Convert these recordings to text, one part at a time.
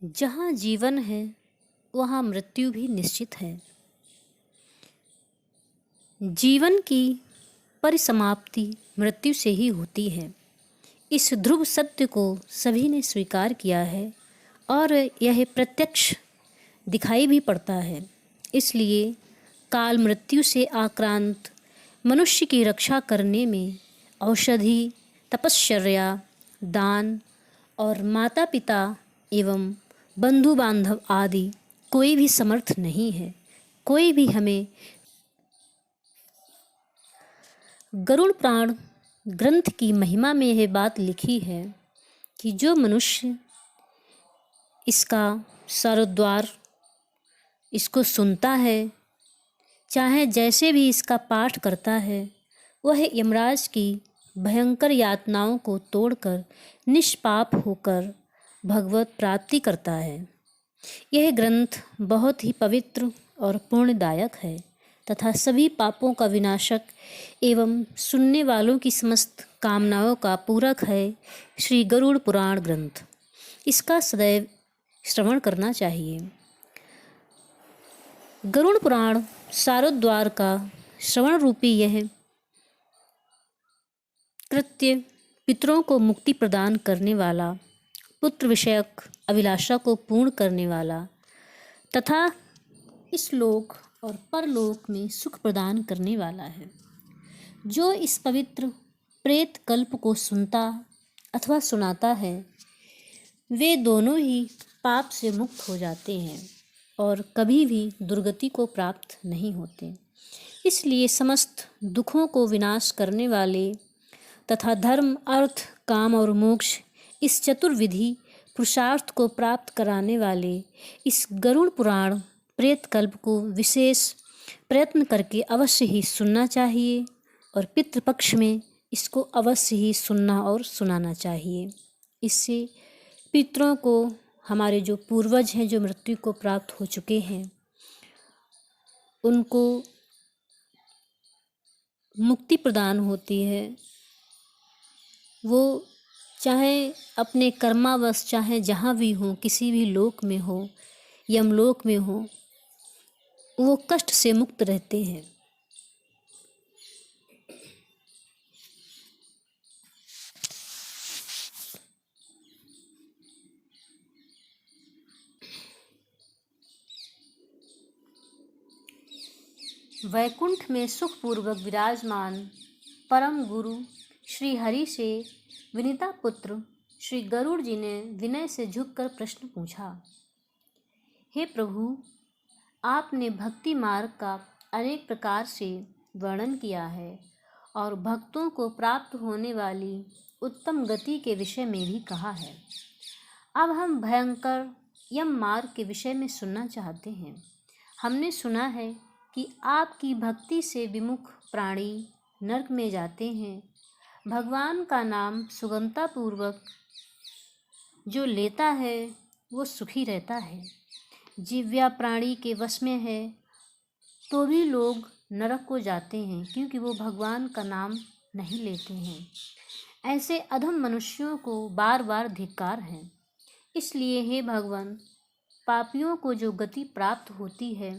जहाँ जीवन है वहाँ मृत्यु भी निश्चित है। जीवन की परिसमाप्ति मृत्यु से ही होती है। इस ध्रुव सत्य को सभी ने स्वीकार किया है और यह प्रत्यक्ष दिखाई भी पड़ता है। इसलिए काल मृत्यु से आक्रांत मनुष्य की रक्षा करने में औषधि, तपश्चर्या, दान और माता पिता एवं बंधु बांधव आदि कोई भी समर्थ नहीं है। कोई भी हमें गरुड़ पुराण ग्रंथ की महिमा में यह बात लिखी है कि जो मनुष्य इसका सरद्वार इसको सुनता है, चाहे जैसे भी इसका पाठ करता है, वह यमराज की भयंकर यातनाओं को तोड़कर निष्पाप होकर भगवत प्राप्ति करता है। यह ग्रंथ बहुत ही पवित्र और पुण्यदायक है तथा सभी पापों का विनाशक एवं सुनने वालों की समस्त कामनाओं का पूरक है। श्री गरुड़ पुराण ग्रंथ, इसका सदैव श्रवण करना चाहिए। गरुड़ पुराण सारोद्धार का श्रवण रूपी यह कृत्य पितरों को मुक्ति प्रदान करने वाला, पुत्र विषयक अभिलाषा को पूर्ण करने वाला तथा इस लोक और परलोक में सुख प्रदान करने वाला है। जो इस पवित्र प्रेत कल्प को सुनता अथवा सुनाता है, वे दोनों ही पाप से मुक्त हो जाते हैं और कभी भी दुर्गति को प्राप्त नहीं होते। इसलिए समस्त दुखों को विनाश करने वाले तथा धर्म, अर्थ, काम और मोक्ष इस चतुर्विधि पुरुषार्थ को प्राप्त कराने वाले इस गरुड़ पुराण प्रेत कल्प को विशेष प्रयत्न करके अवश्य ही सुनना चाहिए और पितृपक्ष में इसको अवश्य ही सुनना और सुनाना चाहिए। इससे पितरों को, हमारे जो पूर्वज हैं जो मृत्यु को प्राप्त हो चुके हैं, उनको मुक्ति प्रदान होती है। वो चाहे अपने कर्मावश, चाहे जहाँ भी हो, किसी भी लोक में हो, यमलोक में हो, वो कष्ट से मुक्त रहते हैं। वैकुंठ में सुखपूर्वक विराजमान परम गुरु श्री हरि से विनीता पुत्र श्री गरुड़ जी ने विनय से झुककर प्रश्न पूछा, हे प्रभु, आपने भक्ति मार्ग का अनेक प्रकार से वर्णन किया है और भक्तों को प्राप्त होने वाली उत्तम गति के विषय में भी कहा है। अब हम भयंकर यम मार्ग के विषय में सुनना चाहते हैं। हमने सुना है कि आपकी भक्ति से विमुख प्राणी नरक में जाते हैं। भगवान का नाम सुगमतापूर्वक जो लेता है वो सुखी रहता है। जीव्या प्राणी के वश में है तो भी लोग नरक को जाते हैं क्योंकि वो भगवान का नाम नहीं लेते हैं। ऐसे अधम मनुष्यों को बार बार धिक्कार है। इसलिए हे भगवान, पापियों को जो गति प्राप्त होती है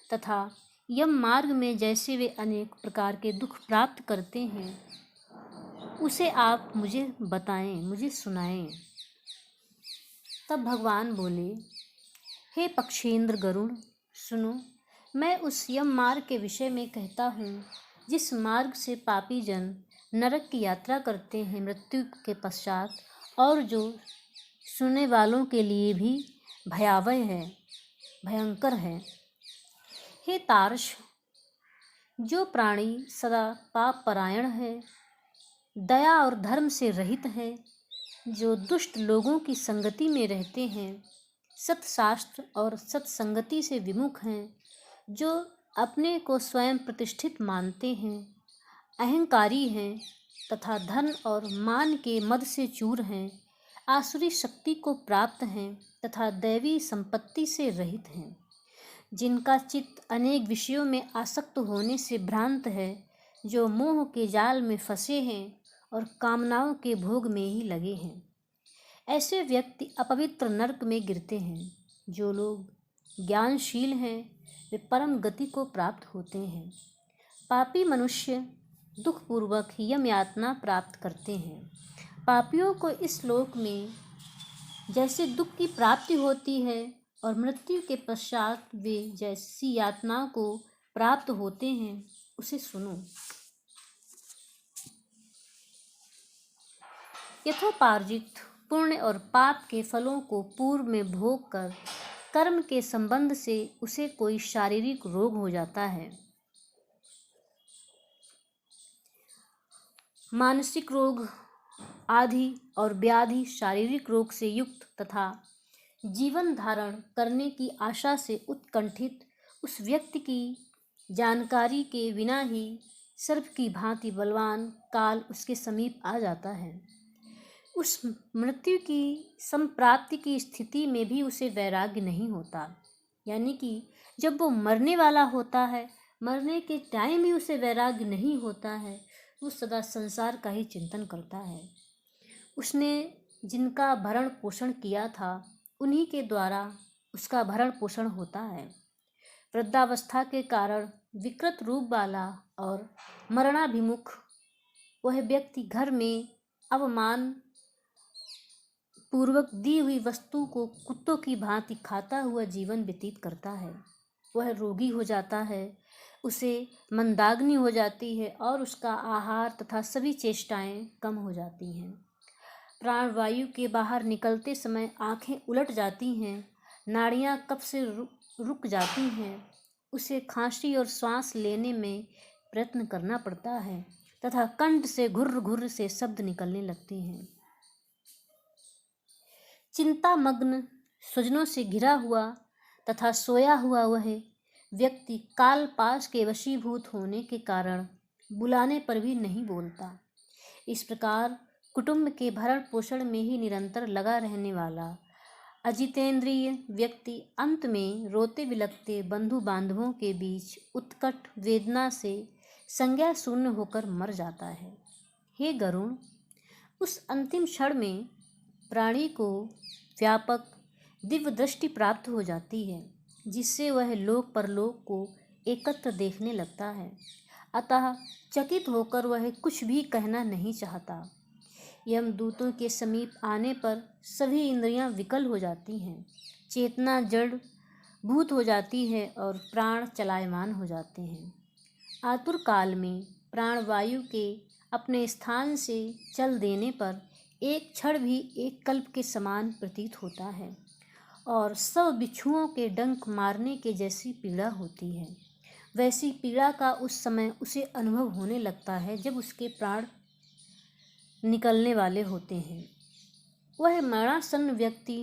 तथा यम मार्ग में जैसे वे अनेक प्रकार के दुख प्राप्त करते हैं, उसे आप मुझे बताएं, मुझे सुनाएं। तब भगवान बोले, हे पक्षेंद्र गरुड़, सुनो, मैं उस यम मार्ग के विषय में कहता हूँ जिस मार्ग से पापी जन नरक की यात्रा करते हैं मृत्यु के पश्चात, और जो सुनने वालों के लिए भी भयावह है, भयंकर है। हे तार्श, जो प्राणी सदा पाप परायण है, दया और धर्म से रहित है, जो दुष्ट लोगों की संगति में रहते हैं, सत्शास्त्र और सत्संगति से विमुख हैं, जो अपने को स्वयं प्रतिष्ठित मानते हैं, अहंकारी हैं तथा धन और मान के मद से चूर हैं, आसुरी शक्ति को प्राप्त हैं तथा दैवी संपत्ति से रहित हैं, जिनका चित्त अनेक विषयों में आसक्त होने से भ्रांत है, जो मोह के जाल में फंसे हैं और कामनाओं के भोग में ही लगे हैं। ऐसे व्यक्ति अपवित्र नरक में गिरते हैं। जो लोग ज्ञानशील हैं वे परम गति को प्राप्त होते हैं। पापी मनुष्य दुखपूर्वक यम यातना प्राप्त करते हैं। पापियों को इस लोक में जैसे दुख की प्राप्ति होती है और मृत्यु के पश्चात वे जैसी यातना को प्राप्त होते हैं, उसे सुनो। यथोपार्जित पुण्य और पाप के फलों को पूर्व में भोग कर कर्म के संबंध से उसे कोई शारीरिक रोग हो जाता है। मानसिक रोग आदि और व्याधि शारीरिक रोग से युक्त तथा जीवन धारण करने की आशा से उत्कंठित उस व्यक्ति की जानकारी के बिना ही सर्प की भांति बलवान काल उसके समीप आ जाता है। उस मृत्यु की संप्राप्ति की स्थिति में भी उसे वैराग्य नहीं होता, यानी कि जब वो मरने वाला होता है, मरने के टाइम भी उसे वैराग्य नहीं होता है। वो सदा संसार का ही चिंतन करता है। उसने जिनका भरण पोषण किया था उन्हीं के द्वारा उसका भरण पोषण होता है। वृद्धावस्था के कारण विकृत रूप वाला और मरणाभिमुख वह व्यक्ति घर में अवमान पूर्वक दी हुई वस्तु को कुत्तों की भांति खाता हुआ जीवन व्यतीत करता है। वह रोगी हो जाता है, उसे मंदाग्नि हो जाती है और उसका आहार तथा सभी चेष्टाएं कम हो जाती हैं। प्राणवायु के बाहर निकलते समय आंखें उलट जाती हैं, नाड़ियां कफ से रुक जाती हैं, उसे खांसी और सांस लेने में प्रयत्न करना पड़ता है तथा कंठ से घुर्र घुर्र से शब्द निकलने लगते हैं। चिंतामग्न स्वजनों से घिरा हुआ तथा सोया हुआ वह व्यक्ति काल पाश के वशीभूत होने के कारण बुलाने पर भी नहीं बोलता। इस प्रकार कुटुंब के भरण पोषण में ही निरंतर लगा रहने वाला अजितेंद्रिय व्यक्ति अंत में रोते बिलखते बंधु बांधवों के बीच उत्कट वेदना से संज्ञा शून्य होकर मर जाता है। हे गरुण, उस अंतिम क्षण में प्राणी को व्यापक दिव्य दृष्टि प्राप्त हो जाती है, जिससे वह लोक परलोक को एकत्र देखने लगता है। अतः चकित होकर वह कुछ भी कहना नहीं चाहता। यमदूतों के समीप आने पर सभी इंद्रियां विकल हो जाती हैं, चेतना जड़ भूत हो जाती है और प्राण चलायमान हो जाते हैं। आतुर काल में प्राणवायु के अपने स्थान से चल देने पर एक क्षण भी एक कल्प के समान प्रतीत होता है और सब बिच्छुओं के डंक मारने के जैसी पीड़ा होती है। वैसी पीड़ा का उस समय उसे अनुभव होने लगता है जब उसके प्राण निकलने वाले होते हैं। वह मरणासन्न व्यक्ति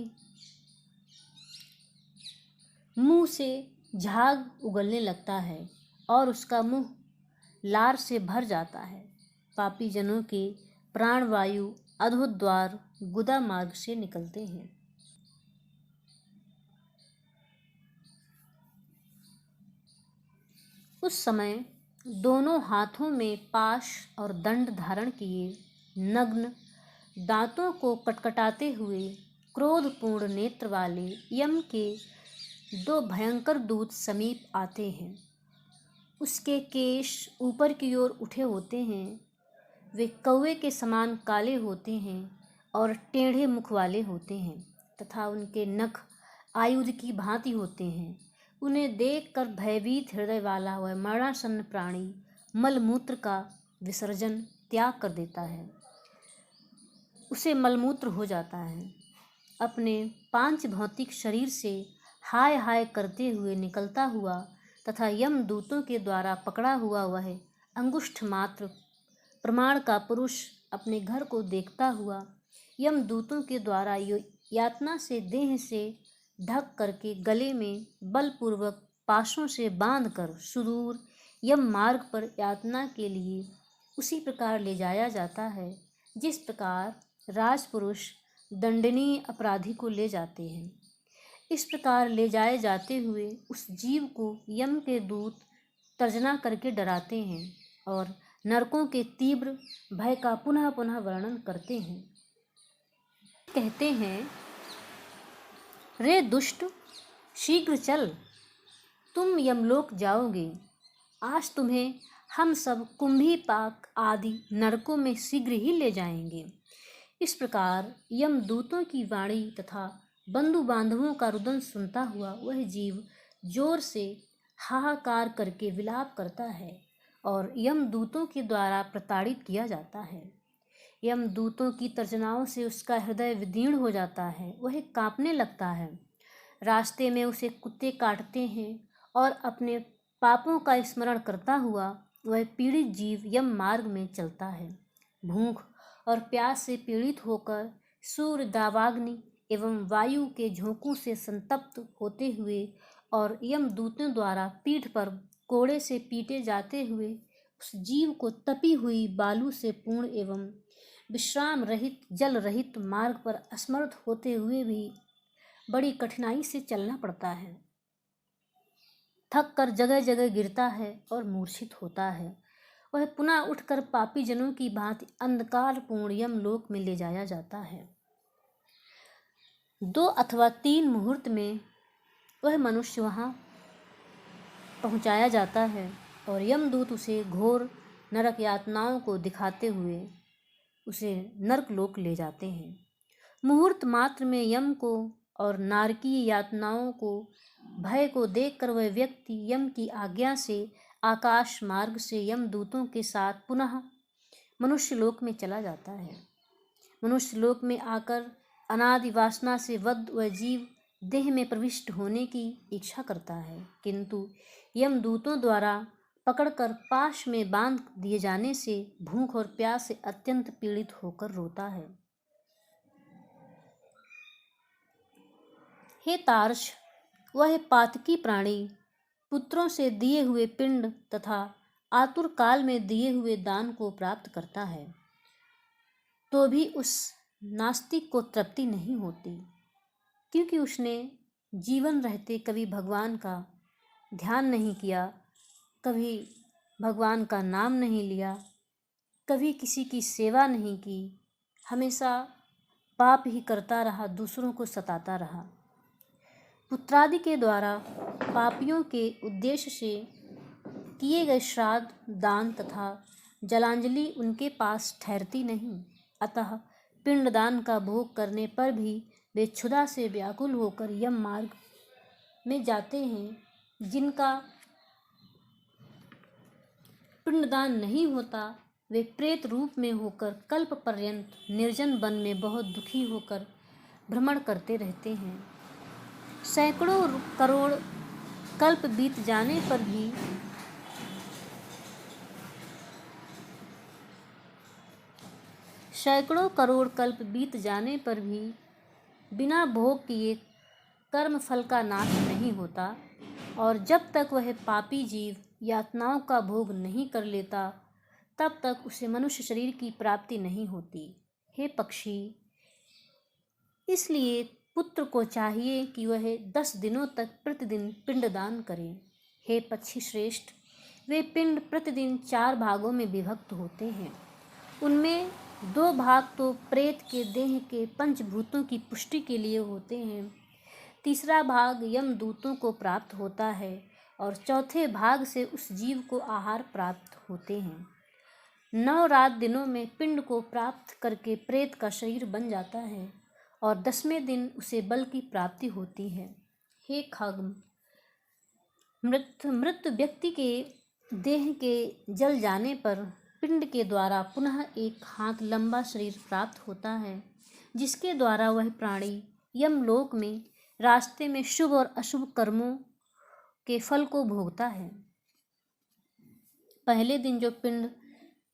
मुंह से झाग उगलने लगता है और उसका मुंह लार से भर जाता है। पापी जनों के प्राणवायु अधोद्वार गुदा मार्ग से निकलते हैं। उस समय दोनों हाथों में पाश और दंड धारण किए, नग्न, दांतों को कटकटाते हुए, क्रोधपूर्ण नेत्र वाले यम के दो भयंकर दूत समीप आते हैं। उसके केश ऊपर की ओर उठे होते हैं, वे कौवे के समान काले होते हैं और टेढ़े मुख वाले होते हैं तथा उनके नख आयुध की भांति होते हैं। उन्हें देखकर भयभीत हृदय वाला वह मरणासन्न प्राणी मलमूत्र का विसर्जन त्याग कर देता है। उसे मलमूत्र हो जाता है। अपने पांच भौतिक शरीर से हाय हाय करते हुए निकलता हुआ तथा यमदूतों के द्वारा पकड़ा हुआ वह अंगुष्ठ मात्र प्रमाण का पुरुष अपने घर को देखता हुआ यमदूतों के द्वारा यातना से देह से ढक करके गले में बलपूर्वक पाशों से बांधकर सुदूर यम मार्ग पर यातना के लिए उसी प्रकार ले जाया जाता है जिस प्रकार राजपुरुष दंडनीय अपराधी को ले जाते हैं। इस प्रकार ले जाए जाते हुए उस जीव को यम के दूत तर्जना करके डराते हैं और नरकों के तीव्र भय का पुनः पुनः वर्णन करते हैं। कहते हैं, रे दुष्ट, शीघ्र चल, तुम यमलोक जाओगे। आज तुम्हें हम सब कुंभी पाक आदि नरकों में शीघ्र ही ले जाएंगे। इस प्रकार यमदूतों की वाणी तथा बंधु बांधवों का रुदन सुनता हुआ वह जीव जोर से हाहाकार करके विलाप करता है और यमदूतों के द्वारा प्रताड़ित किया जाता है। यमदूतों की तर्जनाओं से उसका हृदय विदीर्ण हो जाता है, वह कांपने लगता है। रास्ते में उसे कुत्ते काटते हैं और अपने पापों का स्मरण करता हुआ वह पीड़ित जीव यम मार्ग में चलता है। भूख और प्यास से पीड़ित होकर सूर्य दावाग्नि एवं वायु के झोंकों से संतप्त होते हुए और यमदूतों द्वारा पीठ पर कोड़े से पीटे जाते हुए उस जीव को तपी हुई बालू से पूर्ण एवं विश्राम रहित जल रहित मार्ग पर असमर्थ होते हुए भी बड़ी कठिनाई से चलना पड़ता है। थक कर जगह जगह गिरता है और मूर्छित होता है। वह पुनः उठकर पापी जनों की भांति अंधकारपूर्ण यमलोक में ले जाया जाता है। 2 अथवा 3 मुहूर्त में वह मनुष्य वहाँ पहुँचाया जाता है और यमदूत उसे घोर नरक यातनाओं को दिखाते हुए उसे नरकलोक ले जाते हैं। मुहूर्त मात्र में यम को और नारकीय यातनाओं को भय को देखकर वह व्यक्ति यम की आज्ञा से आकाश मार्ग से यमदूतों के साथ पुनः मनुष्यलोक में चला जाता है। मनुष्यलोक में आकर अनादि वासना से बद्ध वह जीव देह में प्रविष्ट होने की इच्छा करता है, किंतु यमदूतों द्वारा पकड़कर पाश में बांध दिए जाने से भूख और प्यास से अत्यंत पीड़ित होकर रोता है। हे तार्क्ष, वह पातकी प्राणी पुत्रों से दिए हुए पिंड तथा आतुर काल में दिए हुए दान को प्राप्त करता है, तो भी उस नास्तिक को तृप्ति नहीं होती, क्योंकि उसने जीवन रहते कभी भगवान का ध्यान नहीं किया, कभी भगवान का नाम नहीं लिया, कभी किसी की सेवा नहीं की, हमेशा पाप ही करता रहा, दूसरों को सताता रहा। पुत्रादि के द्वारा पापियों के उद्देश्य से किए गए श्राद्ध, दान तथा जलांजलि उनके पास ठहरती नहीं, अतः पिंडदान का भोग करने पर भी वे क्षुधा से व्याकुल होकर यम मार्ग में जाते हैं। जिनका पिंडदान नहीं होता वे प्रेत रूप में होकर कल्प पर्यंत निर्जन वन में बहुत दुखी होकर भ्रमण करते रहते हैं। सैकड़ों करोड़ कल्प बीत जाने पर भी बिना भोग किए कर्म फल का नाश नहीं होता, और जब तक वह पापी जीव यातनाओं का भोग नहीं कर लेता तब तक उसे मनुष्य शरीर की प्राप्ति नहीं होती। हे पक्षी, इसलिए पुत्र को चाहिए कि वह 10 दिनों तक प्रतिदिन पिंडदान करे। हे पक्षी श्रेष्ठ, वे पिंड प्रतिदिन 4 भागों में विभक्त होते हैं। उनमें 2 भाग तो प्रेत के देह के पंचभूतों की पुष्टि के लिए होते हैं, तीसरा भाग यमदूतों को प्राप्त होता है और चौथे भाग से उस जीव को आहार प्राप्त होते हैं। 9 रात दिनों में पिंड को प्राप्त करके प्रेत का शरीर बन जाता है और 10वें दिन उसे बल की प्राप्ति होती है। हे खग्म, मृत व्यक्ति के देह के जल जाने पर पिंड के द्वारा पुनः एक हाथ लंबा शरीर प्राप्त होता है, जिसके द्वारा वह प्राणी यमलोक में रास्ते में शुभ और अशुभ कर्मों के फल को भोगता है। पहले दिन जो पिंड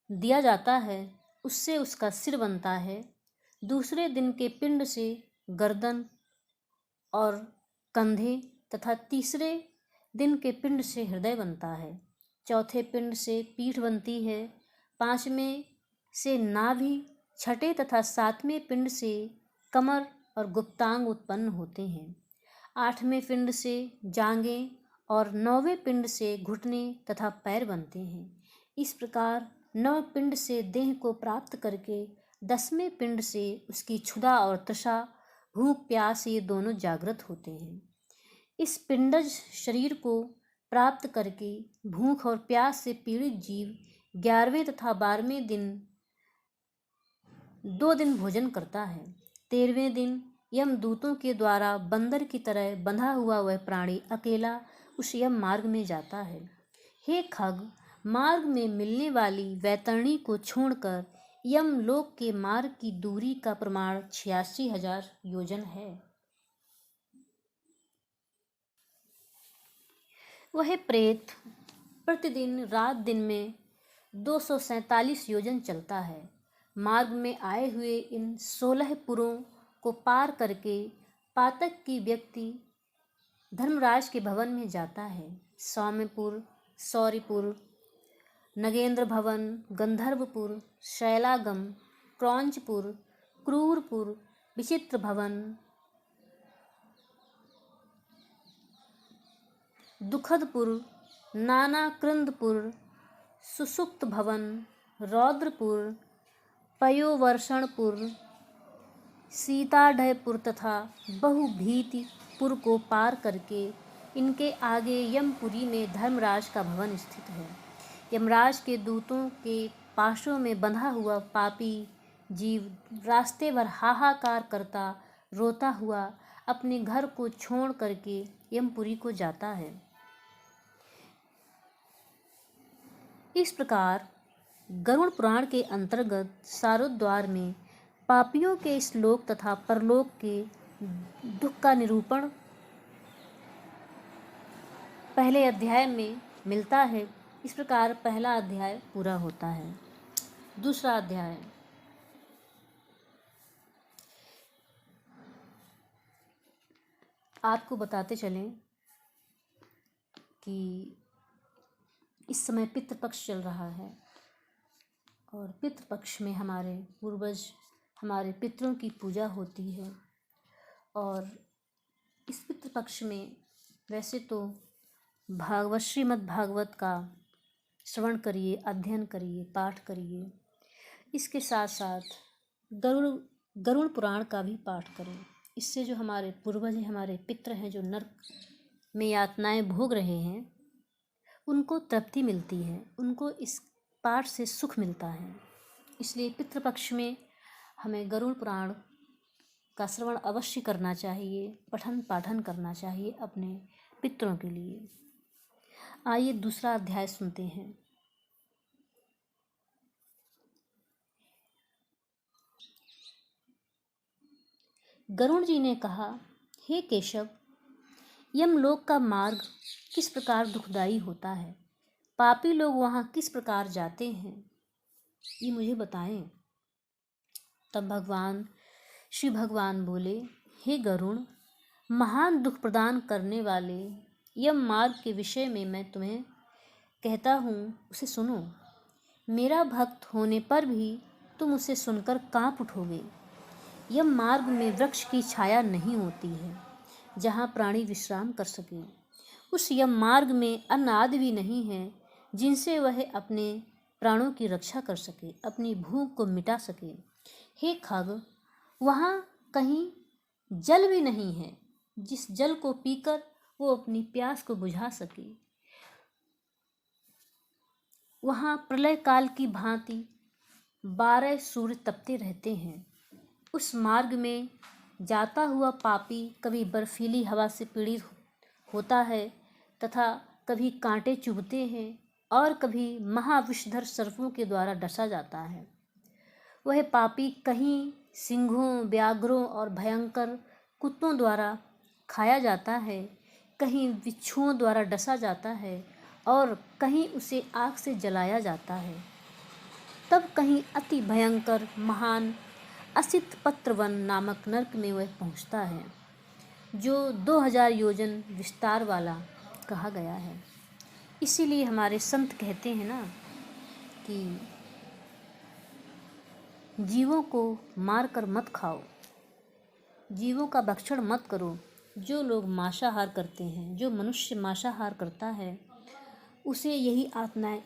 दिया जाता है उससे उसका सिर बनता है, दूसरे दिन के पिंड से गर्दन और कंधे तथा तीसरे दिन के पिंड से हृदय बनता है, चौथे पिंड से पीठ बनती है, 5वें से नाभि, 6ठे तथा 7वें पिंड से कमर और गुप्तांग उत्पन्न होते हैं, 8वें पिंड से जांघें और 9वें पिंड से घुटने तथा पैर बनते हैं। इस प्रकार 9 पिंड से देह को प्राप्त करके 10वें पिंड से उसकी क्षुधा और तृषा, भूख प्यास, ये दोनों जागृत होते हैं। इस पिंडज शरीर को प्राप्त करके भूख और प्यास से पीड़ित जीव 11वें तथा 12वें दिन 2 दिन भोजन करता है। 13वें दिन यमदूतों के द्वारा बंदर की तरह बंधा हुआ वह प्राणी अकेला उस यम मार्ग में जाता है। हे खग, मार्ग में मिलने वाली वैतरणी को छोड़कर यमलोक के मार्ग की दूरी का प्रमाण 86,000 योजन है। वह प्रेत प्रतिदिन रात दिन में 247 योजन चलता है। मार्ग में आए हुए इन 16 पुरों को पार करके पातक की व्यक्ति धर्मराज के भवन में जाता है। सौम्यपुर, सौरीपुर, नगेंद्र भवन, गंधर्वपुर, शैलागम, क्रौंचपुर, क्रूरपुर, विचित्र भवन, दुखदपुर, नानाकृंदपुर, सुसुप्त भवन, रौद्रपुर, पयोवर्षणपुर, सीताढयपुर तथा बहुभीतिपुर को पार करके इनके आगे यमपुरी में धर्मराज का भवन स्थित है। यमराज के दूतों के पाशों में बंधा हुआ पापी जीव रास्ते भर हाहाकार करता रोता हुआ अपने घर को छोड़ करके यमपुरी को जाता है। इस प्रकार गरुड़ पुराण के अंतर्गत सारोद्वार में पापियों के इस लोक तथा परलोक के दुख का निरूपण पहले अध्याय में मिलता है। इस प्रकार पहला अध्याय पूरा होता है। दूसरा अध्याय आपको बताते चलें कि इस समय पितृपक्ष चल रहा है और पितृपक्ष में हमारे पूर्वज, हमारे पितरों की पूजा होती है। और इस पितृपक्ष में वैसे तो भागवत, श्रीमद् भागवत का श्रवण करिए, अध्ययन करिए, पाठ करिए। इसके साथ साथ गरुड़ पुराण का भी पाठ करें। इससे जो हमारे पूर्वज हैं, हमारे पितृ हैं, जो नरक में यातनाएं भोग रहे हैं, उनको तृप्ति मिलती है, उनको इस पाठ से सुख मिलता है। इसलिए पितृपक्ष में हमें गरुड़ पुराण का श्रवण अवश्य करना चाहिए, पठन पाठन करना चाहिए अपने पितरों के लिए। आइए दूसरा अध्याय सुनते हैं। गरुड़ जी ने कहा, हे केशव, यमलोक का मार्ग किस प्रकार दुखदाई होता है? पापी लोग वहाँ किस प्रकार जाते हैं, ये मुझे बताएं। तब श्री भगवान बोले, हे गरुड़, महान दुख प्रदान करने वाले यम मार्ग के विषय में मैं तुम्हें कहता हूँ, उसे सुनो। मेरा भक्त होने पर भी तुम उसे सुनकर काँप उठोगे। यम मार्ग में वृक्ष की छाया नहीं होती है जहाँ प्राणी विश्राम कर सके। उस यम मार्ग में अन्न आदि भी नहीं है जिनसे वह अपने प्राणों की रक्षा कर सके, अपनी भूख को मिटा सके। हे खग, वहाँ कहीं जल भी नहीं है जिस जल को पीकर वो अपनी प्यास को बुझा सके। वहाँ प्रलय काल की भांति 12 सूर्य तपते रहते हैं। उस मार्ग में जाता हुआ पापी कभी बर्फीली हवा से पीड़ित होता है तथा कभी कांटे चुभते हैं और कभी महाविषधर सर्पों के द्वारा डसा जाता है। वह पापी कहीं सिंहों, व्याघ्रों और भयंकर कुत्तों द्वारा खाया जाता है, कहीं बिच्छुओं द्वारा डसा जाता है और कहीं उसे आग से जलाया जाता है। तब कहीं अति भयंकर महान असित पत्रवन नामक नरक में वह पहुँचता है, जो 2000 योजन विस्तार वाला कहा गया है। इसीलिए हमारे संत कहते हैं ना कि जीवों को मार कर मत खाओ, जीवों का भक्षण मत करो। जो लोग मांसाहार करते हैं, जो मनुष्य मांसाहार करता है, उसे यही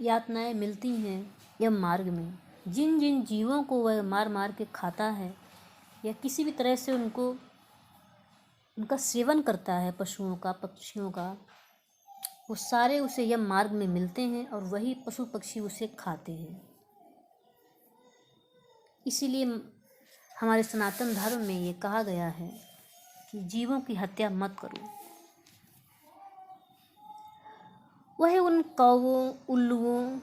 यातनाएं मिलती हैं यम मार्ग में। जिन जिन जीवों को वह मार मार के खाता है या किसी भी तरह से उनका सेवन करता है, पशुओं का, पक्षियों का, वो सारे उसे यम मार्ग में मिलते हैं और वही पशु पक्षी उसे खाते हैं। इसीलिए हमारे सनातन धर्म में ये कहा गया है कि जीवों की हत्या मत करो। वह उन कौवों, उल्लुओं,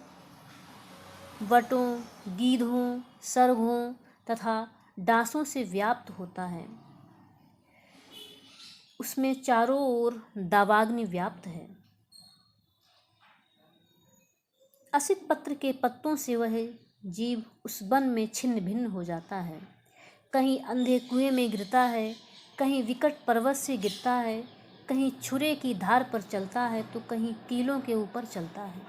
वटों, गीधों, सर्गों तथा डांसों से व्याप्त होता है। उसमें चारों ओर दावाग्नि व्याप्त है। असित पत्र के पत्तों से वह जीव उस वन में छिन्न भिन्न हो जाता है। कहीं अंधे कुएं में गिरता है, कहीं विकट पर्वत से गिरता है, कहीं छुरे की धार पर चलता है तो कहीं टीलों के ऊपर चलता है,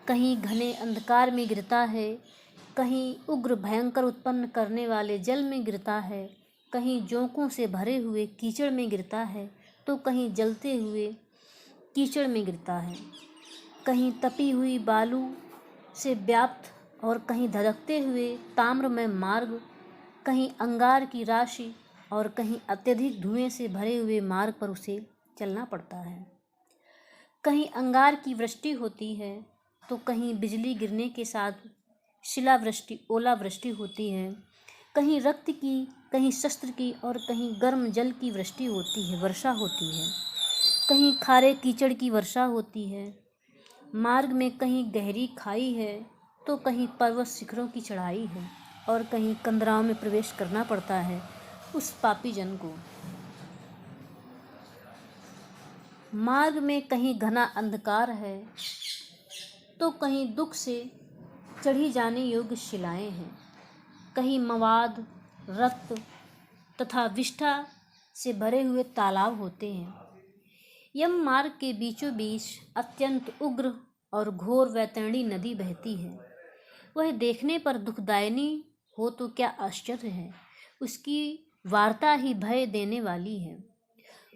कहीं घने अंधकार में गिरता है, कहीं उग्र भयंकर उत्पन्न करने वाले जल में गिरता है, कहीं जोंकों से भरे हुए कीचड़ में गिरता है तो कहीं जलते हुए कीचड़ में गिरता है, कहीं तपी हुई बालू से व्याप्त और कहीं धधकते हुए ताम्रमय मार्ग, कहीं अंगार की राशि और कहीं अत्यधिक धुएं से भरे हुए मार्ग पर उसे चलना पड़ता है। कहीं अंगार की वृष्टि होती है तो कहीं बिजली गिरने के साथ शिलावृष्टि, ओलावृष्टि होती है, कहीं रक्त की, कहीं शस्त्र की और कहीं गर्म जल की वृष्टि होती है, वर्षा होती है, कहीं खारे कीचड़ की वर्षा होती है। मार्ग में कहीं गहरी खाई है तो कहीं पर्वत शिखरों की चढ़ाई है और कहीं कंदराओं में प्रवेश करना पड़ता है उस पापी जन को। मार्ग में कहीं घना अंधकार है तो कहीं दुख से चढ़ी जाने योग्य शिलाएं हैं, कहीं मवाद, रक्त तथा विष्ठा से भरे हुए तालाब होते हैं। यम मार्ग के बीचों बीच अत्यंत उग्र और घोर वैतरणी नदी बहती है। वह देखने पर दुखदायिनी हो तो क्या आश्चर्य है, उसकी वार्ता ही भय देने वाली है।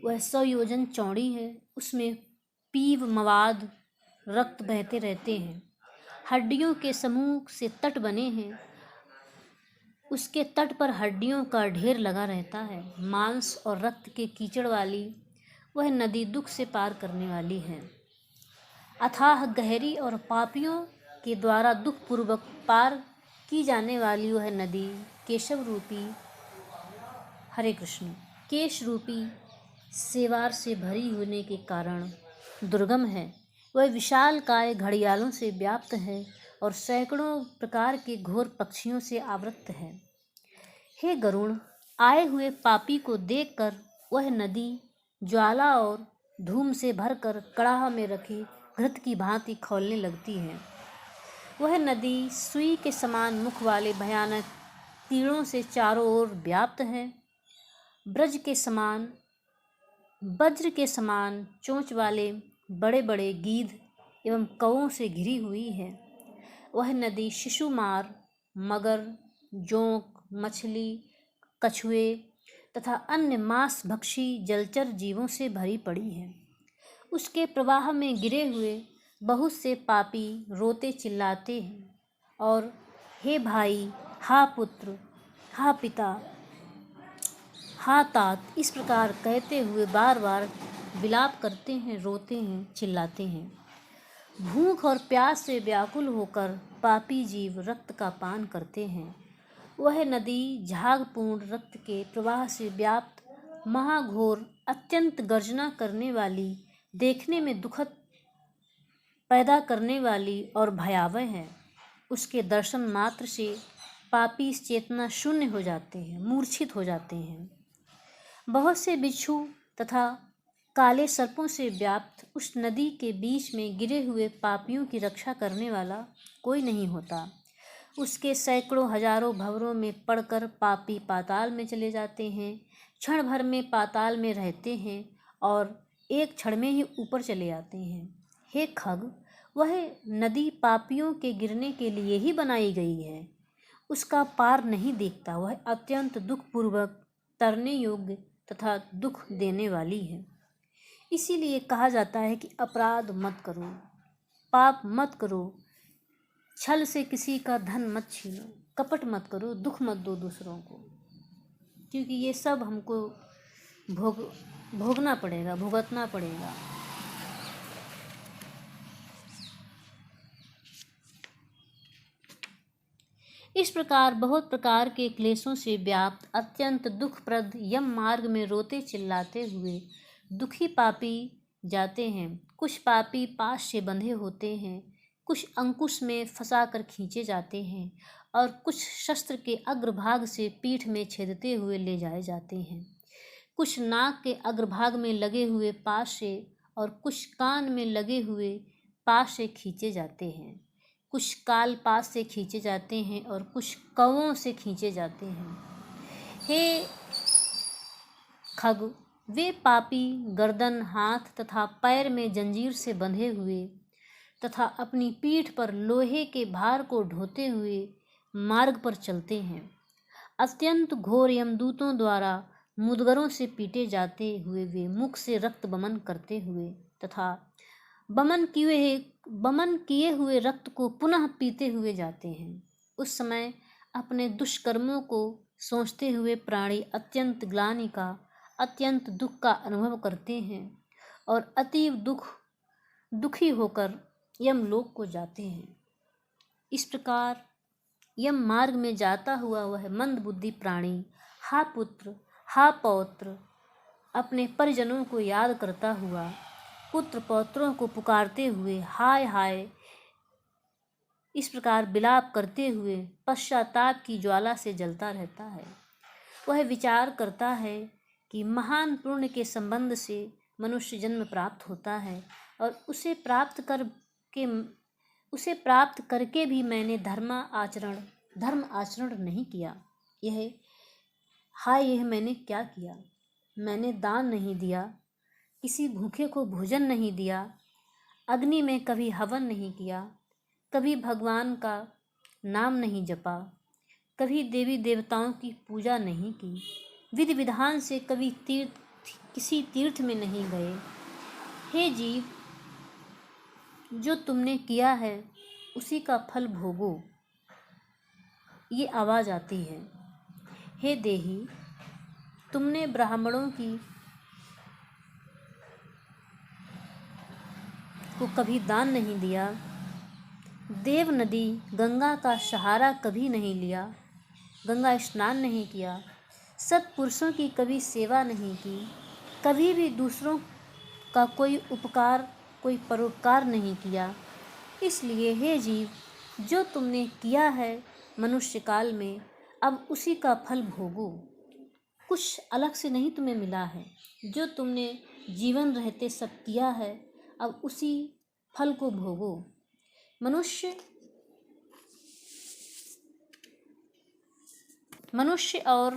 वह 100 योजन चौड़ी है, उसमें पीव, मवाद, रक्त बहते रहते हैं। हड्डियों के समूह से तट बने हैं, उसके तट पर हड्डियों का ढेर लगा रहता है। मांस और रक्त के कीचड़ वाली वह नदी दुख से पार करने वाली है। अथाह गहरी और पापियों के द्वारा दुखपूर्वक पार की जाने वाली वह नदी केशव रूपी, हरे कृष्ण, केश रूपी सेवार से भरी होने के कारण दुर्गम है। वह विशाल काय घड़ियालों से व्याप्त है और सैकड़ों प्रकार के घोर पक्षियों से आवृत है। हे गरुण, आए हुए पापी को देखकर वह नदी ज्वाला और धूम से भरकर कड़ाह में रखे घृत की भांति खौलने लगती है। वह नदी सुई के समान मुख वाले भयानक तीरों से चारों ओर व्याप्त है। वज्र के समान चोंच वाले बड़े बड़े गीध एवं कौओं से घिरी हुई है। वह नदी शिशुमार, मगर, जोंक, मछली, कछुए तथा अन्य मांसभक्षी जलचर जीवों से भरी पड़ी है। उसके प्रवाह में गिरे हुए बहुत से पापी रोते चिल्लाते हैं और हे भाई, हा पुत्र, हा पिता, हा तात, इस प्रकार कहते हुए बार बार विलाप करते हैं, रोते हैं, चिल्लाते हैं। भूख और प्यास से व्याकुल होकर पापी जीव रक्त का पान करते हैं। वह नदी झागपूर्ण रक्त के प्रवाह से व्याप्त महाघोर, अत्यंत गर्जना करने वाली, देखने में दुखद पैदा करने वाली और भयावह है। उसके दर्शन मात्र से पापी चेतना शून्य हो जाते हैं, मूर्छित हो जाते हैं। बहुत से बिच्छू तथा काले सर्पों से व्याप्त उस नदी के बीच में गिरे हुए पापियों की रक्षा करने वाला कोई नहीं होता। उसके सैकड़ों हजारों भंवरों में पड़कर पापी पाताल में चले जाते हैं, क्षण भर में पाताल में रहते हैं और एक क्षण में ही ऊपर चले आते हैं। हे खग, वह नदी पापियों के गिरने के लिए ही बनाई गई है। उसका पार नहीं देखता। वह अत्यंत दुखपूर्वक तरने योग्य तथा दुख देने वाली है। इसीलिए कहा जाता है कि अपराध मत करो, पाप मत करो, छल से किसी का धन मत छीनो, कपट मत करो, दुख मत दो दूसरों को, क्योंकि ये सब हमको भोगना पड़ेगा, भुगतना पड़ेगा। इस प्रकार बहुत प्रकार के क्लेशों से व्याप्त अत्यंत दुखप्रद यम मार्ग में रोते चिल्लाते हुए दुखी पापी जाते हैं। कुछ पापी पाश से बंधे होते हैं, कुछ अंकुश में फंसा कर खींचे जाते हैं और कुछ शस्त्र के अग्रभाग से पीठ में छेदते हुए ले जाए जाते हैं। कुछ नाक के अग्रभाग में लगे हुए पाश से और कुछ कान में लगे हुए पाश से खींचे जाते हैं। कुछ काल पास से खींचे जाते हैं और कुछ कौवों से खींचे जाते हैं। हे खग, वे पापी गर्दन, हाथ तथा पैर में जंजीर से बंधे हुए तथा अपनी पीठ पर लोहे के भार को ढोते हुए मार्ग पर चलते हैं। अत्यंत घोर यमदूतों द्वारा मुदगरों से पीटे जाते हुए वे मुख से रक्त बमन करते हुए तथा बमन किए हुए रक्त को पुनः पीते हुए जाते हैं। उस समय अपने दुष्कर्मों को सोचते हुए प्राणी अत्यंत ग्लानि का, अत्यंत दुख का अनुभव करते हैं और अतीव दुखी होकर यमलोक को जाते हैं। इस प्रकार यम मार्ग में जाता हुआ वह मंदबुद्धि प्राणी हा पुत्र, हा पौत्र अपने परिजनों को याद करता हुआ, पुत्र पौत्रों को पुकारते हुए हाय हाय इस प्रकार विलाप करते हुए पश्चाताप की ज्वाला से जलता रहता है। वह विचार करता है कि महान पुण्य के संबंध से मनुष्य जन्म प्राप्त होता है और उसे प्राप्त करके भी मैंने धर्म आचरण नहीं किया। यह मैंने क्या किया? मैंने दान नहीं दिया, किसी भूखे को भोजन नहीं दिया, अग्नि में कभी हवन नहीं किया, कभी भगवान का नाम नहीं जपा, कभी देवी देवताओं की पूजा नहीं की, विधि विधान से कभी किसी तीर्थ में नहीं गए। हे जीव, जो तुमने किया है उसी का फल भोगो। ये आवाज़ आती है। हे देही, तुमने ब्राह्मणों को कभी दान नहीं दिया, देव नदी गंगा का सहारा कभी नहीं लिया, गंगा स्नान नहीं किया, सत्पुरुषों की कभी सेवा नहीं की, कभी भी दूसरों का कोई परोपकार नहीं किया। इसलिए हे जीव, जो तुमने किया है मनुष्य काल में, अब उसी का फल भोगो। कुछ अलग से नहीं तुम्हें मिला है, जो तुमने जीवन रहते सब किया है, अब उसी फल को भोगो। मनुष्य और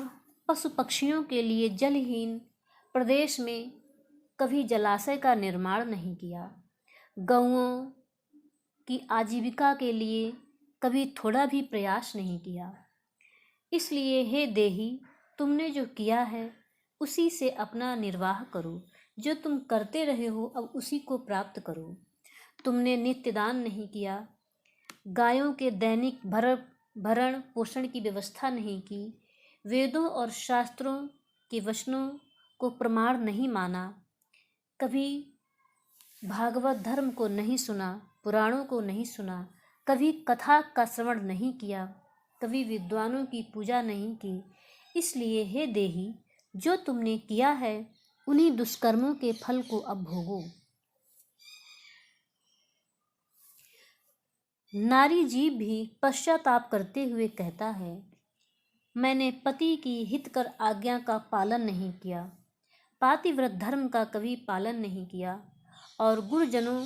पशु पक्षियों के लिए जलहीन प्रदेश में कभी जलाशय का निर्माण नहीं किया, गौओं की आजीविका के लिए कभी थोड़ा भी प्रयास नहीं किया। इसलिए हे देही, तुमने जो किया है उसी से अपना निर्वाह करो। जो तुम करते रहे हो अब उसी को प्राप्त करो। तुमने नित्य दान नहीं किया, गायों के दैनिक भरण पोषण की व्यवस्था नहीं की, वेदों और शास्त्रों के वचनों को प्रमाण नहीं माना, कभी भागवत धर्म को नहीं सुना, पुराणों को नहीं सुना, कभी कथा का श्रवण नहीं किया, कभी विद्वानों की पूजा नहीं की। इसलिए हे देही, जो तुमने किया है उन्हीं दुष्कर्मों के फल को अब भोगो। नारी जीव भी पश्चाताप करते हुए कहता है, मैंने पति की हितकर आज्ञा का पालन नहीं किया, पातिव्रत धर्म का कभी पालन नहीं किया और गुरुजनों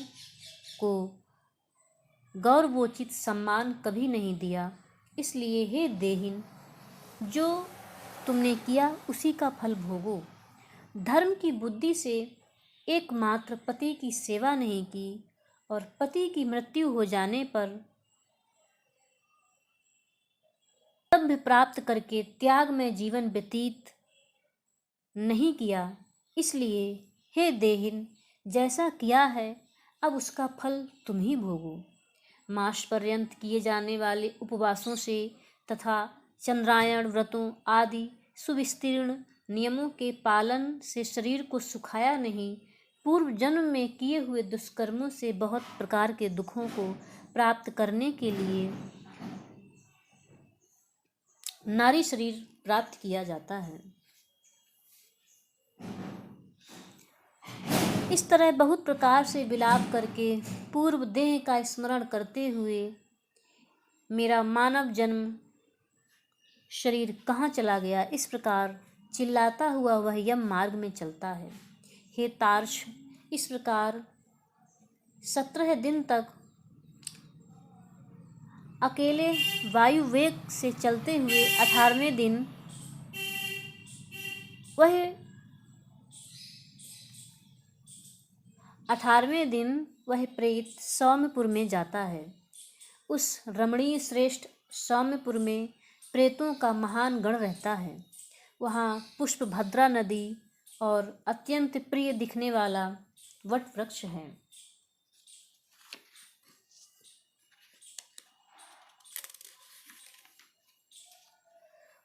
को गौरवोचित सम्मान कभी नहीं दिया। इसलिए हे देहिन, जो तुमने किया उसी का फल भोगो। धर्म की बुद्धि से एकमात्र पति की सेवा नहीं की और पति की मृत्यु हो जाने पर सभ्य प्राप्त करके त्याग में जीवन व्यतीत नहीं किया। इसलिए हे देहिन, जैसा किया है अब उसका फल तुम ही भोगो। मास पर्यंत किए जाने वाले उपवासों से तथा चंद्रायण व्रतों आदि सुविस्तीर्ण नियमों के पालन से शरीर को सुखाया नहीं, पूर्व जन्म में किए हुए दुष्कर्मों से बहुत प्रकार के दुखों को प्राप्त करने के लिए नारी शरीर प्राप्त किया जाता है। इस तरह बहुत प्रकार से विलाप करके पूर्व देह का स्मरण करते हुए मेरा मानव जन्म शरीर कहाँ चला गया, इस प्रकार चिल्लाता हुआ वह यम मार्ग में चलता है। हे तार्क्ष, इस प्रकार 17 दिन तक अकेले वायु वेग से चलते हुए 18वें दिन वह प्रेत सौम्यपुर में जाता है। उस रमणीय श्रेष्ठ सौम्यपुर में प्रेतों का महान गण रहता है। वहाँ पुष्पभद्रा नदी और अत्यंत प्रिय दिखने वाला वट वृक्ष है।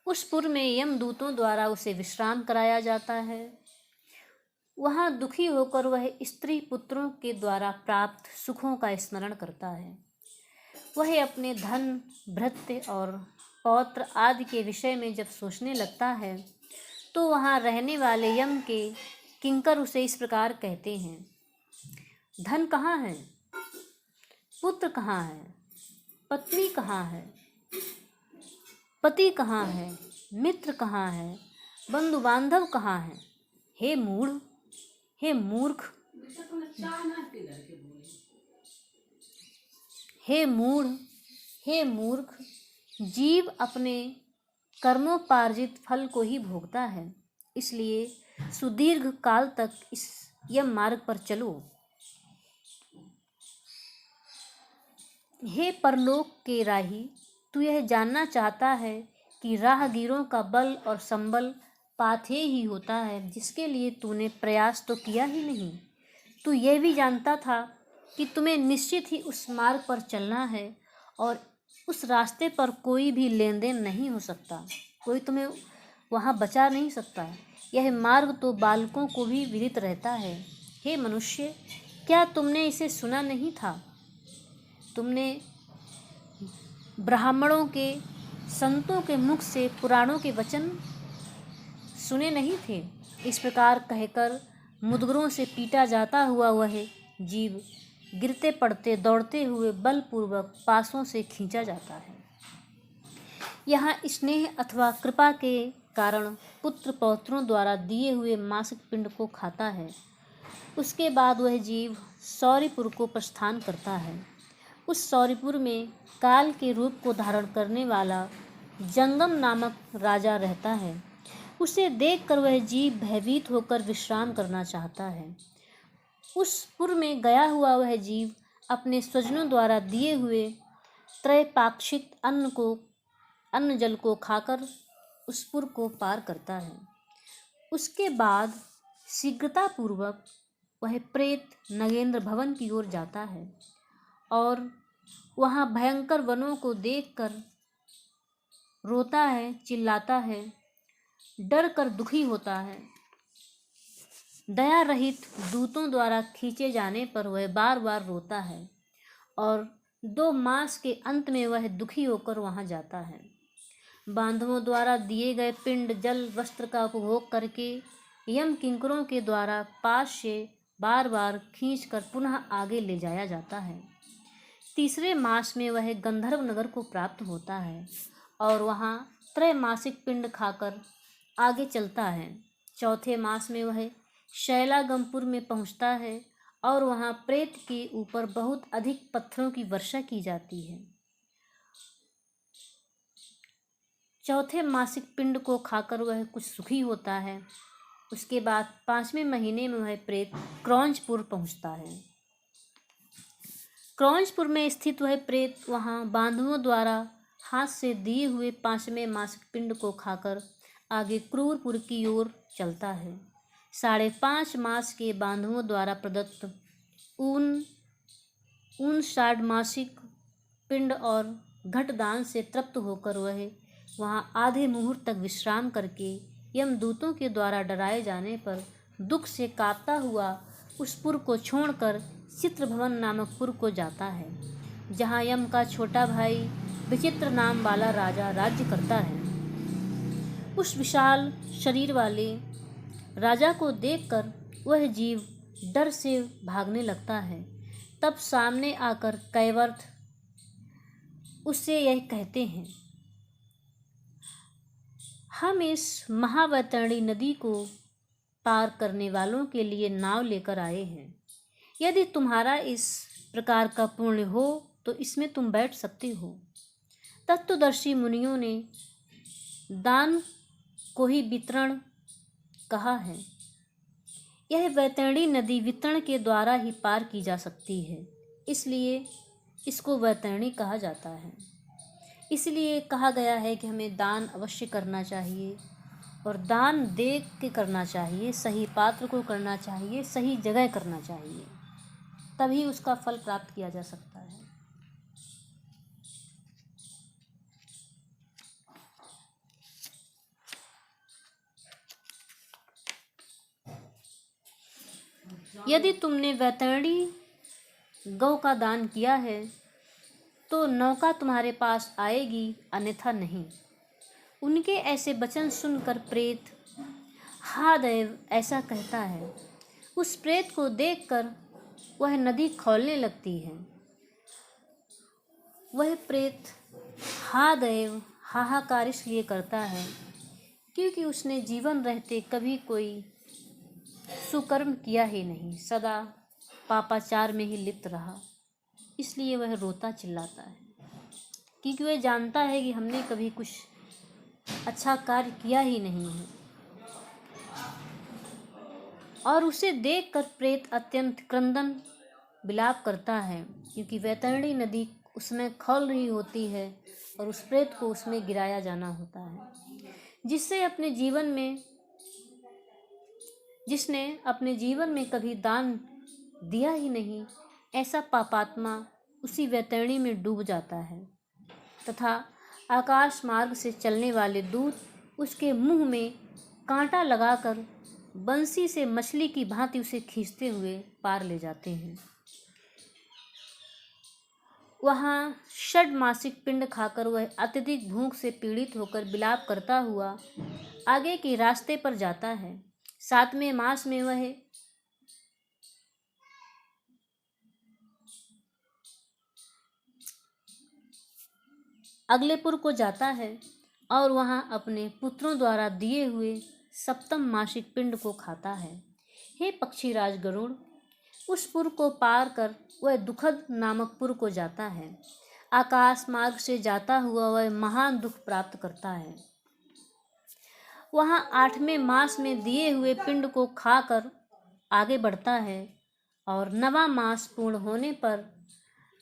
उस पुर में यमदूतों द्वारा उसे विश्राम कराया जाता है। वहाँ दुखी होकर वह स्त्री पुत्रों के द्वारा प्राप्त सुखों का स्मरण करता है। वह अपने धन, भृत्य और पौत्र आदि के विषय में जब सोचने लगता है तो वहाँ रहने वाले यम के किंकर उसे इस प्रकार कहते हैं, धन कहाँ है, पुत्र कहाँ है, पत्नी कहाँ है, पति कहाँ है, मित्र कहाँ है, बंधु बांधव कहाँ है। हे मूढ़, हे मूर्ख, हे मूढ़, हे मूर्ख, जीव अपने कर्मोपार्जित फल को ही भोगता है, इसलिए सुदीर्घ काल तक इस यम मार्ग पर चलो। हे परलोक के राही, तू यह जानना चाहता है कि राहगीरों का बल और संबल पाथेय ही होता है, जिसके लिए तूने प्रयास तो किया ही नहीं। तू यह भी जानता था कि तुम्हें निश्चित ही उस मार्ग पर चलना है और उस रास्ते पर कोई भी लेन देन नहीं हो सकता, कोई तुम्हें वहाँ बचा नहीं सकता। यह मार्ग तो बालकों को भी विदित रहता है। हे मनुष्य, क्या तुमने इसे सुना नहीं था? तुमने ब्राह्मणों के, संतों के मुख से पुराणों के वचन सुने नहीं थे? इस प्रकार कहकर मुदगरों से पीटा जाता हुआ वह जीव गिरते पड़ते दौड़ते हुए बलपूर्वक पासों से खींचा जाता है। यहाँ स्नेह अथवा कृपा के कारण पुत्र पौत्रों द्वारा दिए हुए मासिक पिंड को खाता है। उसके बाद वह जीव सौरीपुर को प्रस्थान करता है। उस सौरीपुर में काल के रूप को धारण करने वाला जंगम नामक राजा रहता है। उसे देखकर वह जीव भयभीत होकर विश्राम करना चाहता है। उस पुर में गया हुआ वह जीव अपने स्वजनों द्वारा दिए हुए त्रैपाक्षिक अन्न जल को खाकर उस पुर को पार करता है। उसके बाद शीघ्रतापूर्वक वह प्रेत नगेंद्र भवन की ओर जाता है और वहाँ भयंकर वनों को देखकर रोता है, चिल्लाता है, डर कर दुखी होता है। दया रहित दूतों द्वारा खींचे जाने पर वह बार बार रोता है और 2 मास के अंत में वह दुखी होकर वहाँ जाता है। बांधवों द्वारा दिए गए पिंड, जल, वस्त्र का उपभोग करके यम किंकरों के द्वारा पास से बार बार खींचकर पुनः आगे ले जाया जाता है। 3 मास में वह गंधर्व नगर को प्राप्त होता है और वहाँ त्रैमासिक पिंड खाकर आगे चलता है। 4 मास में वह शैलागमपुर में पहुँचता है और वहाँ प्रेत के ऊपर बहुत अधिक पत्थरों की वर्षा की जाती है। 4 मासिक पिंड को खाकर वह कुछ सुखी होता है। उसके बाद 5वें महीने में वह प्रेत क्रौंचपुर पहुँचता है। क्रौंचपुर में स्थित वह प्रेत वहाँ बांधवों द्वारा हाथ से दिए हुए 5वें मासिक पिंड को खाकर आगे क्रूरपुर की ओर चलता है। 5.5 मास के बांधवों द्वारा प्रदत्त ऊन 60 मासिक पिंड और घटदान से तृप्त होकर वह वहाँ आधे मुहूर्त तक विश्राम करके यमदूतों के द्वारा डराए जाने पर दुख से कांपता हुआ उस पुर को छोड़कर चित्रभवन नामक पुर को जाता है, जहाँ यम का छोटा भाई विचित्र नाम वाला राजा राज्य करता है। उस विशाल शरीर वाले राजा को देखकर वह जीव डर से भागने लगता है। तब सामने आकर कैवर्थ उससे यह कहते हैं, हम इस महावैतरणी नदी को पार करने वालों के लिए नाव लेकर आए हैं। यदि तुम्हारा इस प्रकार का पुण्य हो तो इसमें तुम बैठ सकते हो। तत्वदर्शी मुनियों ने दान को ही वितरण कहा है। यह वैतरणी नदी वितरण के द्वारा ही पार की जा सकती है, इसलिए इसको वैतरणी कहा जाता है। इसलिए कहा गया है कि हमें दान अवश्य करना चाहिए और दान देख के करना चाहिए, सही पात्र को करना चाहिए, सही जगह करना चाहिए, तभी उसका फल प्राप्त किया जा सकता है। यदि तुमने वैतरणी गौ का दान किया है तो नौका तुम्हारे पास आएगी, अन्यथा नहीं। उनके ऐसे वचन सुनकर प्रेत हा दैव ऐसा कहता है। उस प्रेत को देखकर वह नदी खौलने लगती है। वह प्रेत हा दैव हाहाकार इसलिए करता है क्योंकि उसने जीवन रहते कभी कोई सुकर्म किया ही नहीं, सदा पापाचार में ही लिप्त रहा, इसलिए वह रोता चिल्लाता है, क्योंकि वह जानता है कि हमने कभी कुछ अच्छा कार्य किया ही नहीं है। और उसे देखकर प्रेत अत्यंत क्रंदन विलाप करता है, क्योंकि वैतरणी नदी उसमें खौल रही होती है और उस प्रेत को उसमें गिराया जाना होता है। जिसने अपने जीवन में कभी दान दिया ही नहीं, ऐसा पापात्मा उसी वैतरणी में डूब जाता है तथा आकाश मार्ग से चलने वाले दूत उसके मुंह में कांटा लगाकर बंसी से मछली की भांति उसे खींचते हुए पार ले जाते हैं। वहाँ षड्मासिक पिंड खाकर वह अत्यधिक भूख से पीड़ित होकर विलाप करता हुआ आगे के रास्ते पर जाता है। 7वें मास में वह अगलेपुर को जाता है और वहां अपने पुत्रों द्वारा दिए हुए 7वें मासिक पिंड को खाता है। हे पक्षीराज गरुड़, उस पुर को पार कर वह दुखद नामक पुर को जाता है। आकाश मार्ग से जाता हुआ वह महान दुख प्राप्त करता है। वहां 8वें मास में दिए हुए पिंड को खाकर आगे बढ़ता है और 9वां मास पूर्ण होने पर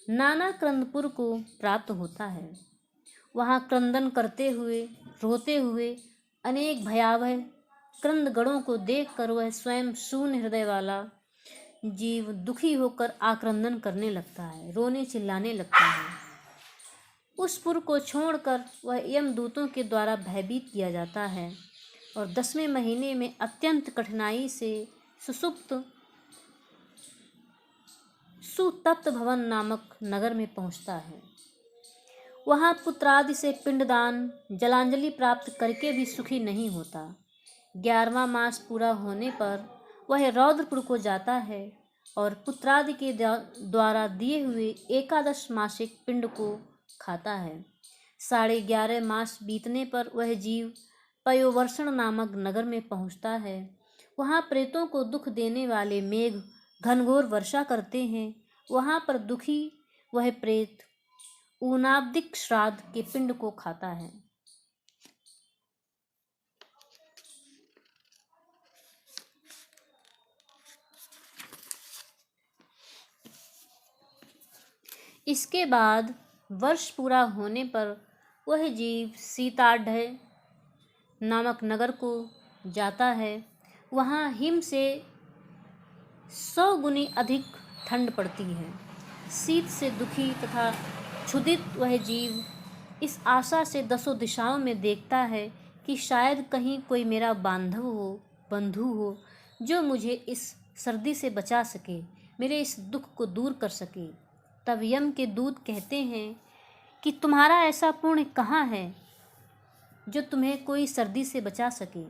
नाना क्रंदपुर को प्राप्त होता है। वहाँ क्रंदन करते हुए रोते हुए अनेक भयावह क्रंदगणों को देखकर वह स्वयं शून्य हृदय वाला जीव दुखी होकर आक्रंदन करने लगता है, रोने चिल्लाने लगता है। उस पुर को छोड़कर वह यमदूतों के द्वारा भयभीत किया जाता है और 10वें महीने में अत्यंत कठिनाई से सुतप्त भवन नामक नगर में पहुंचता है। वहाँ पुत्रादि से पिंडदान जलांजलि प्राप्त करके भी सुखी नहीं होता। 11वां मास पूरा होने पर वह रौद्रपुर को जाता है और पुत्रादि के द्वारा दिए हुए 11 मासिक पिंड को खाता है। 11.5 मास बीतने पर वह जीव पयोवर्षण नामक नगर में पहुँचता है। वहाँ प्रेतों को दुख देने वाले मेघ घनघोर वर्षा करते हैं। वहाँ पर दुखी वह प्रेत ऊनाब्दिक श्राद्ध के पिंड को खाता है। इसके बाद वर्ष पूरा होने पर वह जीव सीताढ़ नामक नगर को जाता है। वहाँ हिम से 100 गुनी अधिक ठंड पड़ती है। शीत से दुखी तथा क्षुधित वह जीव इस आशा से दसों दिशाओं में देखता है कि शायद कहीं कोई मेरा बंधु हो जो मुझे इस सर्दी से बचा सके, मेरे इस दुख को दूर कर सके। तब यम के दूत कहते हैं कि तुम्हारा ऐसा पुण्य कहाँ है जो तुम्हें कोई सर्दी से बचा सके।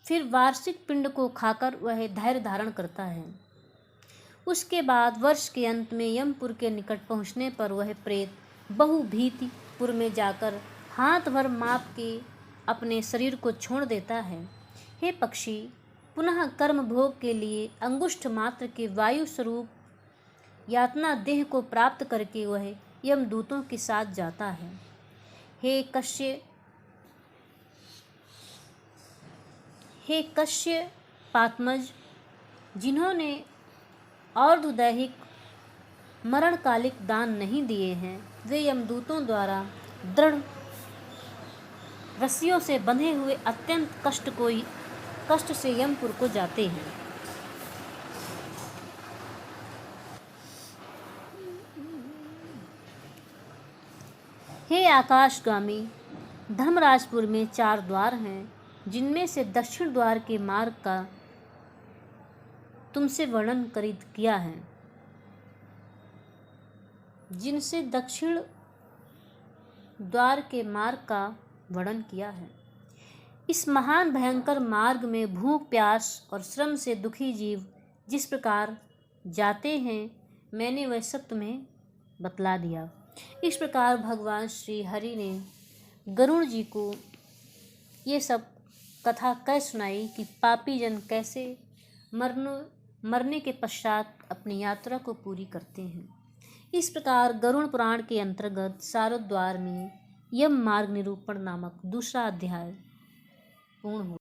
फिर वार्षिक पिंड को खाकर वह धैर्य धारण करता है। उसके बाद वर्ष के अंत में यमपुर के निकट पहुंचने पर वह प्रेत बहुभीतिपुर में जाकर हाथ भर माप के अपने शरीर को छोड़ देता है। हे पक्षी, पुनः कर्म भोग के लिए अंगुष्ठ मात्र के वायु स्वरूप यातना देह को प्राप्त करके वह यमदूतों के साथ जाता है। हे कश्य पात्मज, जिन्होंने और्ध्वदैहिक मरणकालिक दान नहीं दिए हैं, वे यमदूतों द्वारा दृढ़ रस्सियों से बंधे हुए अत्यंत कष्ट से यमपुर को जाते हैं। हे आकाशगामी, धर्मराजपुर में 4 द्वार हैं, जिनमें से दक्षिण द्वार के मार्ग का तुमसे वर्णन किया है। जिनसे दक्षिण द्वार के मार्ग का वर्णन किया है। इस महान भयंकर मार्ग में भूख, प्यास और श्रम से दुखी जीव जिस प्रकार जाते हैं, मैंने वह सब तुम्हें बतला दिया। इस प्रकार भगवान श्री हरि ने गरुड़ जी को ये सब कथा कह सुनाई कि पापी जन कैसे मरने के पश्चात अपनी यात्रा को पूरी करते हैं। इस प्रकार गरुड़ पुराण के अंतर्गत सारोद्वार में यम मार्ग निरूपण नामक दूसरा अध्याय पूर्ण हुआ।